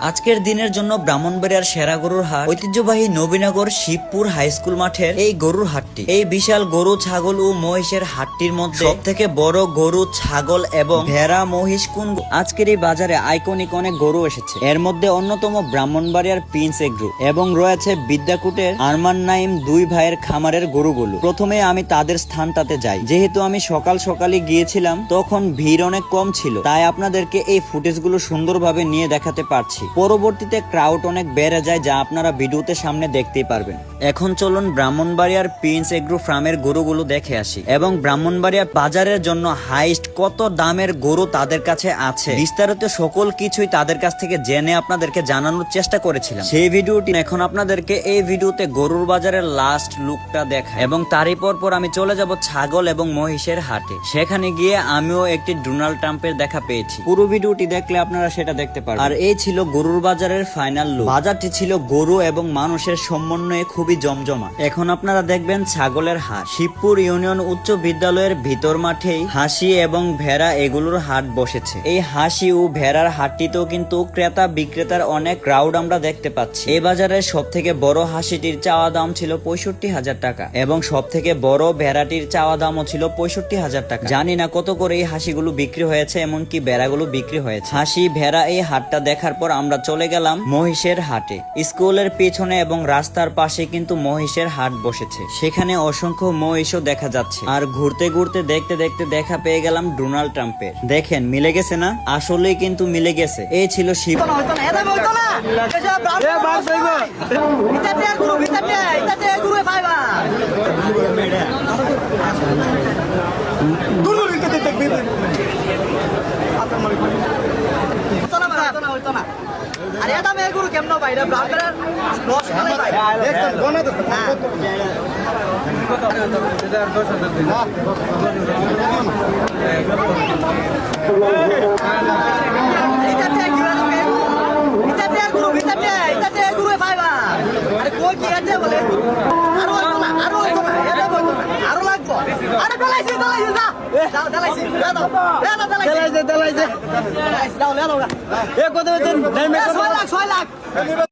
আজকের দিনের জন্য ব্রাহ্মণবাড়িয়ার সেরা গরুর হাট ঐতিহ্যবাহী নবীনগর শিবপুর হাই স্কুল মাঠের এই গরুর হাটটি এই বিশাল গরু ছাগল ও মহিষের হাটটির মধ্যে সব থেকে বড় গরু ছাগল এবং ভেড়া মহিষ কোন আজকের এই বাজারে আইকনিক অনেক গরু এসেছে। এর মধ্যে অন্যতম ব্রাহ্মণবাড়িয়ার প্রিন্স এগ্রো এবং রয়েছে বিদ্যাকুটের আরমান নাইম দুই ভাইয়ের খামারের গরুগুলো। প্রথমে আমি তাদের স্থানটাতে যাই। যেহেতু আমি সকাল সকালে গিয়েছিলাম তখন ভিড় অনেক কম ছিল, তাই আপনাদেরকে এই ফুটেজগুলো সুন্দরভাবে নিয়ে দেখাতে পারছি। পরবর্তীতে ক্রাউড অনেক বেড়ে যায়, যা আপনারা ভিডিওতে সামনে দেখতেই পারবেন। এখন চলুন ব্রাহ্মণবাড়িয়ার প্রিন্স এগ্রো ফার্মের গরুগুলো দেখে আসি এবং ব্রাহ্মণবাড়িয়া বাজারের জন্য হাইস্ট কত দামের গরু তাদের কাছে আছে বিস্তারিত সকল কিছুই তাদের কাছ থেকে জেনে আপনাদেরকে জানানোর চেষ্টা করেছিলাম। সেই ভিডিওটি এখন আপনাদেরকে এই ভিডিওতে গরুর বাজারের লাস্ট লুকটা দেখা এবং তারই পর আমি চলে যাব ছাগল এবং মহিষের হাটে। সেখানে গিয়ে আমিও একটি ডোনাল্ড ট্রাম্পের দেখা পেয়েছি। পুরো ভিডিওটি দেখলে আপনারা সেটা দেখতে পারবেন। আর এই ছিল গরুর বাজারের ফাইনাল লুক। বাজারটি ছিল গরু এবং মানুষের সমন্বয়ে খুবই জমজমা। এখন আপনারা দেখবেন ছাগলের হাট। শিবপুর ইউনিয়ন উচ্চ বিদ্যালয়ের ভিতর মাঠেই হাসি এবং ভেড়া এগুলোর হাট বসেছে। এই হাসি ও ভেড়ার হাটটিতেও কিন্তু ক্রেতা বিক্রেতার অনেক ক্রাউড আমরা দেখতে পাচ্ছি। এই বাজারের সব থেকে বড় হাসিটির চাওয়া দাম ছিল 65,000 টাকা এবং সব থেকে বড় ভেড়াটির চাওয়া দামও ছিল 65,000 টাকা। জানি না কত করে এই হাসিগুলো বিক্রি হয়েছে, এমনকি ভেড়াগুলো বিক্রি হয়েছে। হাসি ভেড়া এই হাটটা দেখার পর আমরা চলে গেলাম মহিষের হাটে। স্কুলের পিছনে এবং রাস্তার পাশে কিন্তু মহিষের হাট বসেছে। সেখানে অসংখ্য মহিষও দেখা যাচ্ছে। আর ঘুরতে ঘুরতে দেখতে দেখতে দেখা পেয়ে গেলাম ডোনাল্ড ট্রাম্পের। দেখেন মিলে গেছে না? আসলেই কিন্তু মিলে গেছে। এই ছিল শিব। আরে এটা মে গুরু কেমন ভাই এটা ব্রাহ্মণের রস খালে ভাই দেখছেন কোন তো এটা গুরু ভাইবা আরে কই কি আছে বলে আরো লাগবো আরে দলাইছে দাও দলাইছে দাও এ কত দেন 6 লাখ